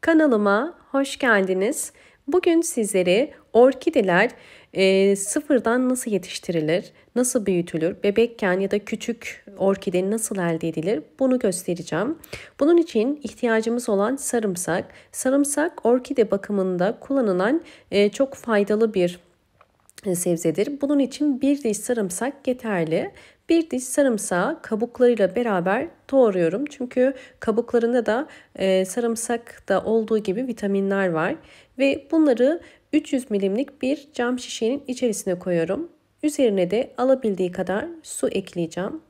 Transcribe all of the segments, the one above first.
Kanalıma hoş geldiniz. Bugün sizlere orkideler sıfırdan nasıl yetiştirilir, nasıl büyütülür, bebekken ya da küçük orkide nasıl elde edilir bunu göstereceğim. Bunun için ihtiyacımız olan sarımsak. Sarımsak orkide bakımında kullanılan çok faydalı bir sebzedir. Bunun için bir diş sarımsak yeterli. Bir diş sarımsağı kabuklarıyla beraber doğruyorum. Çünkü kabuklarında da sarımsakta olduğu gibi vitaminler var. Ve bunları 300 milimlik bir cam şişenin içerisine koyuyorum. Üzerine de alabildiği kadar su ekleyeceğim.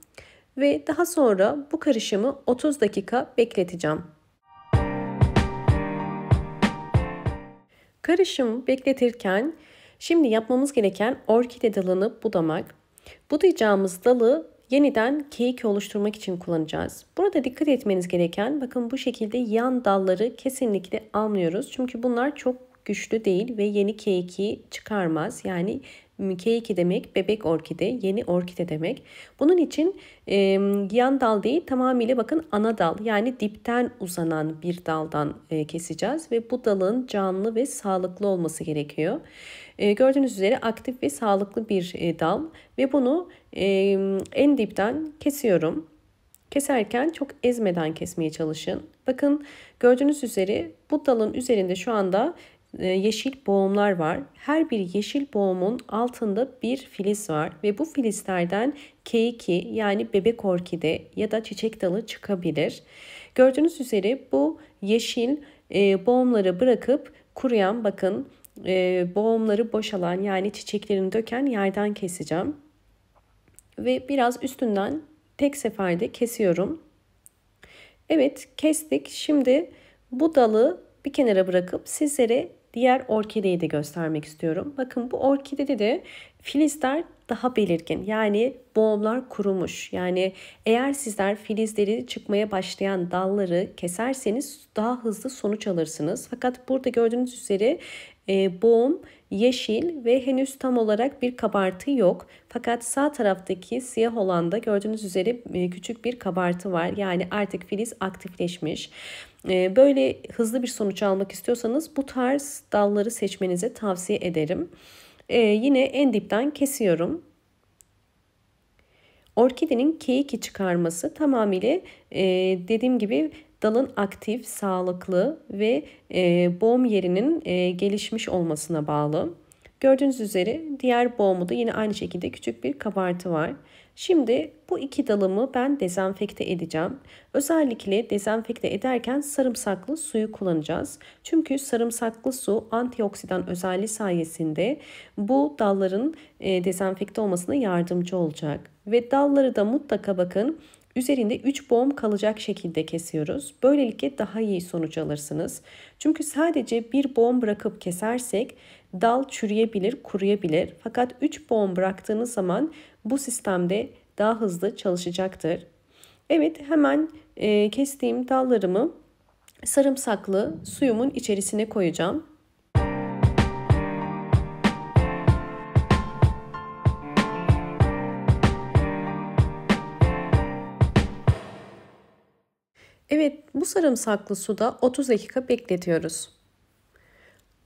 Ve daha sonra bu karışımı 30 dakika bekleteceğim. Karışımı bekletirken şimdi yapmamız gereken orkide dalını budamak. Budayacağımız dalı yeniden keyik oluşturmak için kullanacağız. Burada dikkat etmeniz gereken, bakın bu şekilde yan dalları kesinlikle almıyoruz. Çünkü bunlar çok güçlü değil ve yeni keyiki çıkarmaz. Yani keyiki demek bebek orkide, yeni orkide demek. Bunun için yan dal değil, tamamıyla bakın ana dal, yani dipten uzanan bir daldan keseceğiz ve bu dalın canlı ve sağlıklı olması gerekiyor. Gördüğünüz üzere aktif ve sağlıklı bir dal ve bunu en dipten kesiyorum. Keserken çok ezmeden kesmeye çalışın. Bakın gördüğünüz üzere bu dalın üzerinde şu anda yeşil boğumlar var. Her bir yeşil boğumun altında bir filiz var ve bu filizlerden keiki, yani bebek orkide ya da çiçek dalı çıkabilir. Gördüğünüz üzere bu yeşil boğumları bırakıp kuruyan, bakın boğumları boşalan, yani çiçeklerini döken yerden keseceğim. Ve biraz üstünden tek seferde kesiyorum. Evet, kestik. Şimdi bu dalı bir kenara bırakıp sizlere diğer orkideyi de göstermek istiyorum. Bakın bu orkidede de filizler daha belirgin. Yani boğumlar kurumuş. Yani eğer sizler filizleri çıkmaya başlayan dalları keserseniz daha hızlı sonuç alırsınız. Fakat burada gördüğünüz üzere boğum yeşil ve henüz tam olarak bir kabartı yok. Fakat sağ taraftaki siyah olanda gördüğünüz üzere küçük bir kabartı var. Yani artık filiz aktifleşmiş. Böyle hızlı bir sonuç almak istiyorsanız bu tarz dalları seçmenizi tavsiye ederim. Yine en dipten kesiyorum. Orkidenin keiki çıkarması tamamıyla dediğim gibi dalın aktif, sağlıklı ve boğum yerinin gelişmiş olmasına bağlı. Gördüğünüz üzere diğer boğumu da yine aynı şekilde küçük bir kabartı var. Şimdi bu iki dalımı ben dezenfekte edeceğim. Özellikle dezenfekte ederken sarımsaklı suyu kullanacağız. Çünkü sarımsaklı su antioksidan özelliği sayesinde bu dalların dezenfekte olmasına yardımcı olacak. Ve dalları da mutlaka bakın üzerinde 3 boğum kalacak şekilde kesiyoruz. Böylelikle daha iyi sonuç alırsınız. Çünkü sadece bir boğum bırakıp kesersek dal çürüyebilir, kuruyabilir. Fakat 3 boğum bıraktığınız zaman bu sistemde daha hızlı çalışacaktır. Evet, hemen kestiğim dallarımı sarımsaklı suyumun içerisine koyacağım. Evet, bu sarımsaklı suda 30 dakika bekletiyoruz.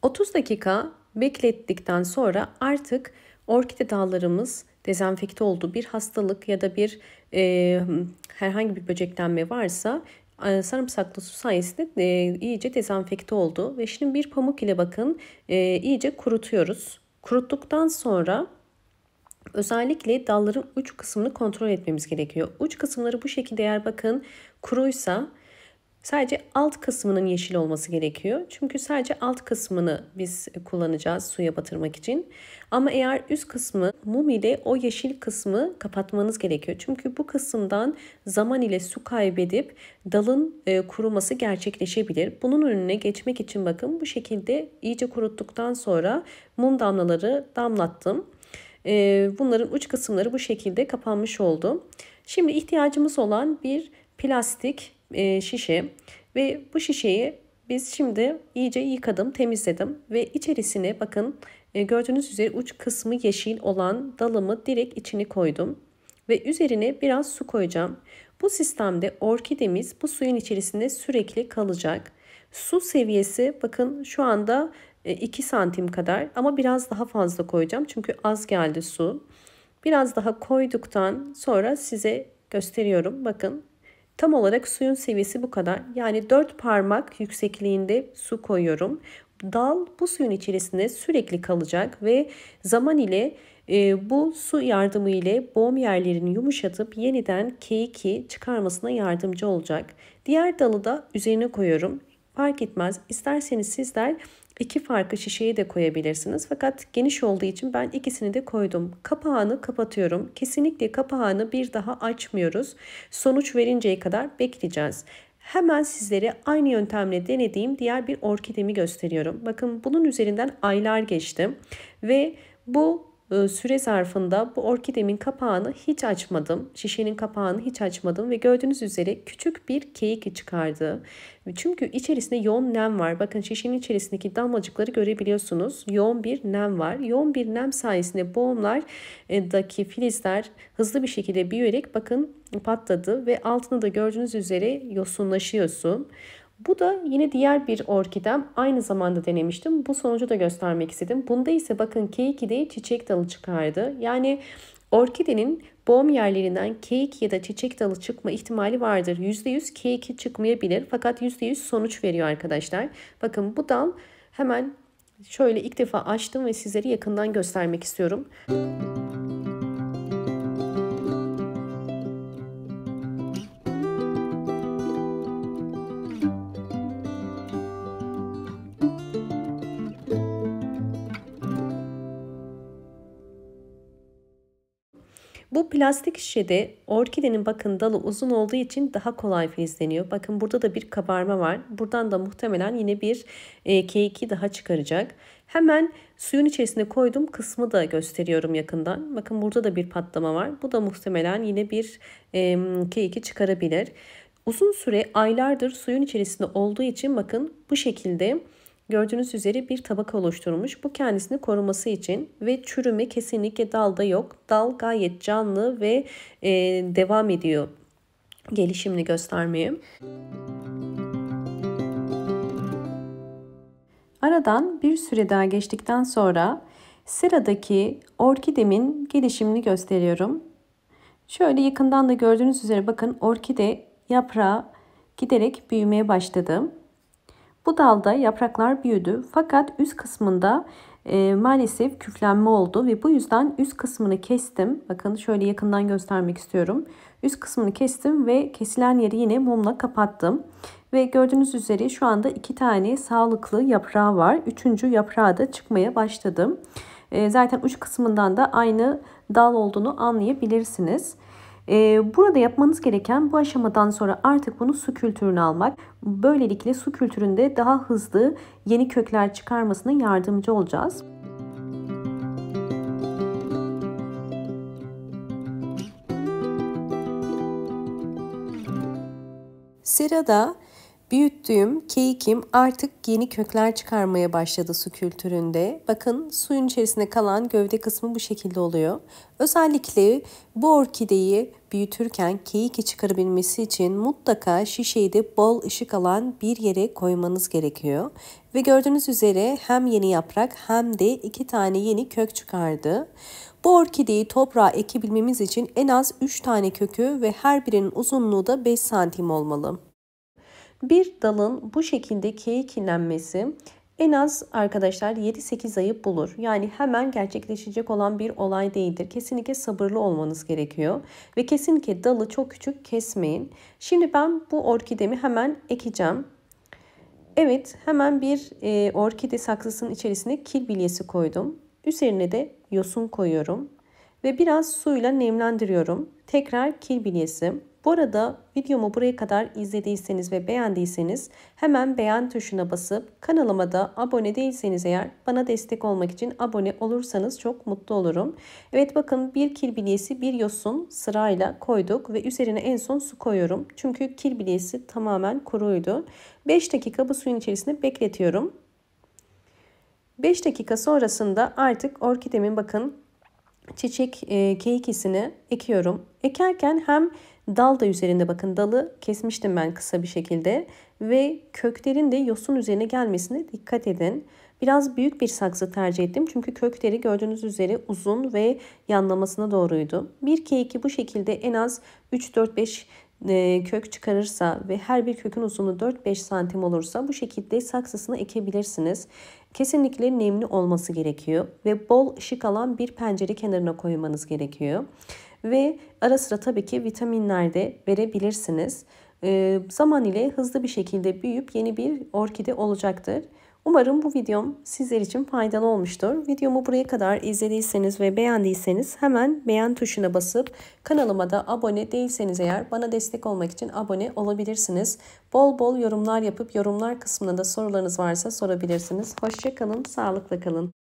30 dakika beklettikten sonra artık orkide dallarımız dezenfekte oldu. Bir hastalık ya da bir herhangi bir böceklenme varsa sarımsaklı su sayesinde iyice dezenfekte oldu. Ve şimdi bir pamuk ile bakın iyice kurutuyoruz. Kuruttuktan sonra özellikle dalların uç kısmını kontrol etmemiz gerekiyor. Uç kısımları bu şekilde, eğer bakın kuruysa sadece alt kısmının yeşil olması gerekiyor. Çünkü sadece alt kısmını biz kullanacağız suya batırmak için. Ama eğer üst kısmı mum ile o yeşil kısmı kapatmanız gerekiyor. Çünkü bu kısımdan zaman ile su kaybedip dalın kuruması gerçekleşebilir. Bunun önüne geçmek için bakın bu şekilde iyice kuruttuktan sonra mum damlaları damlattım. Bunların uç kısımları bu şekilde kapanmış oldu. Şimdi ihtiyacımız olan bir plastik şişe ve bu şişeyi biz şimdi iyice yıkadım, temizledim ve içerisine bakın gördüğünüz üzere uç kısmı yeşil olan dalımı direkt içine koydum ve üzerine biraz su koyacağım. Bu sistemde orkidemiz bu suyun içerisinde sürekli kalacak. Su seviyesi bakın şu anda 2 santim kadar ama biraz daha fazla koyacağım çünkü az geldi su. Biraz daha koyduktan sonra size gösteriyorum. Bakın tam olarak suyun seviyesi bu kadar. Yani 4 parmak yüksekliğinde su koyuyorum. Dal bu suyun içerisinde sürekli kalacak ve zaman ile bu su yardımı ile boğum yerlerini yumuşatıp yeniden keiki çıkarmasına yardımcı olacak. Diğer dalı da üzerine koyuyorum. Fark etmez. İsterseniz sizler iki farklı şişeyi de koyabilirsiniz. Fakat geniş olduğu için ben ikisini de koydum. Kapağını kapatıyorum. Kesinlikle kapağını bir daha açmıyoruz. Sonuç verinceye kadar bekleyeceğiz. Hemen sizlere aynı yöntemle denediğim diğer bir orkidemi gösteriyorum. Bakın bunun üzerinden aylar geçti ve bu süre zarfında bu orkidemin kapağını hiç açmadım. Şişenin kapağını hiç açmadım ve gördüğünüz üzere küçük bir keyik çıkardı. Çünkü içerisinde yoğun nem var. Bakın şişenin içerisindeki damlacıkları görebiliyorsunuz. Yoğun bir nem var. Yoğun bir nem sayesinde boğumlardaki filizler hızlı bir şekilde büyüyerek bakın patladı ve altında da gördüğünüz üzere yosunlaşıyor su. Bu da yine diğer bir orkidem. Aynı zamanda denemiştim. Bu sonucu da göstermek istedim. Bunda ise bakın K2'de çiçek dalı çıkardı. Yani orkidenin boğum yerlerinden keyik ya da çiçek dalı çıkma ihtimali vardır. %100 K2 çıkmayabilir fakat %100 sonuç veriyor arkadaşlar. Bakın bu dal hemen şöyle ilk defa açtım ve sizlere yakından göstermek istiyorum. Bu plastik şişede orkidenin bakın dalı uzun olduğu için daha kolay filizleniyor. Bakın burada da bir kabarma var. Buradan da muhtemelen yine bir K2 daha çıkaracak. Hemen suyun içerisine koyduğum kısmı da gösteriyorum yakından. Bakın burada da bir patlama var. Bu da muhtemelen yine bir K2 çıkarabilir. Uzun süre aylardır suyun içerisinde olduğu için bakın bu şekilde gördüğünüz üzere bir tabaka oluşturmuş. Bu kendisini koruması için ve çürüme kesinlikle dalda yok. Dal gayet canlı ve devam ediyor gelişimini göstermeye. Aradan bir süre daha geçtikten sonra sıradaki orkidemin gelişimini gösteriyorum. Şöyle yakından da gördüğünüz üzere bakın orkide yaprağı giderek büyümeye başladı. Bu dalda yapraklar büyüdü fakat üst kısmında maalesef küflenme oldu ve bu yüzden üst kısmını kestim. Bakın şöyle yakından göstermek istiyorum. Üst kısmını kestim ve kesilen yeri yine mumla kapattım. Ve gördüğünüz üzere şu anda 2 tane sağlıklı yaprağı var. 3. yaprağı da çıkmaya başladı. Zaten uç kısmından da aynı dal olduğunu anlayabilirsiniz. Burada yapmanız gereken bu aşamadan sonra artık bunu su kültürüne almak. Böylelikle su kültüründe daha hızlı yeni kökler çıkarmasına yardımcı olacağız. Sırada büyüttüğüm keyikim artık yeni kökler çıkarmaya başladı su kültüründe. Bakın suyun içerisinde kalan gövde kısmı bu şekilde oluyor. Özellikle bu orkideyi büyütürken keyiki çıkarabilmesi için mutlaka şişeyi de bol ışık alan bir yere koymanız gerekiyor. Ve gördüğünüz üzere hem yeni yaprak hem de 2 tane yeni kök çıkardı. Bu orkideyi toprağa ekebilmemiz için en az 3 tane kökü ve her birinin uzunluğu da 5 santim olmalı. Bir dalın bu şekilde keyiklenmesi en az arkadaşlar 7-8 ayı bulur. Yani hemen gerçekleşecek olan bir olay değildir. Kesinlikle sabırlı olmanız gerekiyor. Ve kesinlikle dalı çok küçük kesmeyin. Şimdi ben bu orkidemi hemen ekeceğim. Evet, hemen bir orkide saksısının içerisine kil bilyesi koydum. Üzerine de yosun koyuyorum. Ve biraz suyla nemlendiriyorum. Tekrar kil bilyesi. Bu arada videomu buraya kadar izlediyseniz ve beğendiyseniz hemen beğen tuşuna basıp kanalıma da abone değilseniz eğer bana destek olmak için abone olursanız çok mutlu olurum. Evet bakın bir kil bilyesi bir yosun sırayla koyduk ve üzerine en son su koyuyorum. Çünkü kil bilyesi tamamen kuruydu. 5 dakika bu suyun içerisinde bekletiyorum. 5 dakika sonrasında artık orkidemin bakın çiçek keyikisini ekiyorum. Ekerken hem dal da üzerinde bakın dalı kesmiştim ben kısa bir şekilde ve köklerin de yosun üzerine gelmesine dikkat edin. Biraz büyük bir saksı tercih ettim çünkü kökleri gördüğünüz üzere uzun ve yanlamasına doğruydu. Bir keyiki bu şekilde en az 3-4-5 kök çıkarırsa ve her bir kökün uzunluğu 4-5 santim olursa bu şekilde saksısına ekebilirsiniz. Kesinlikle nemli olması gerekiyor ve bol ışık alan bir pencere kenarına koymanız gerekiyor. Ve ara sıra tabii ki vitaminler de verebilirsiniz. Zaman ile hızlı bir şekilde büyüyüp yeni bir orkide olacaktır. Umarım bu videom sizler için faydalı olmuştur. Videomu buraya kadar izlediyseniz ve beğendiyseniz hemen beğen tuşuna basıp kanalıma da abone değilseniz eğer bana destek olmak için abone olabilirsiniz. Bol bol yorumlar yapıp yorumlar kısmına da sorularınız varsa sorabilirsiniz. Hoşça kalın, sağlıkla kalın.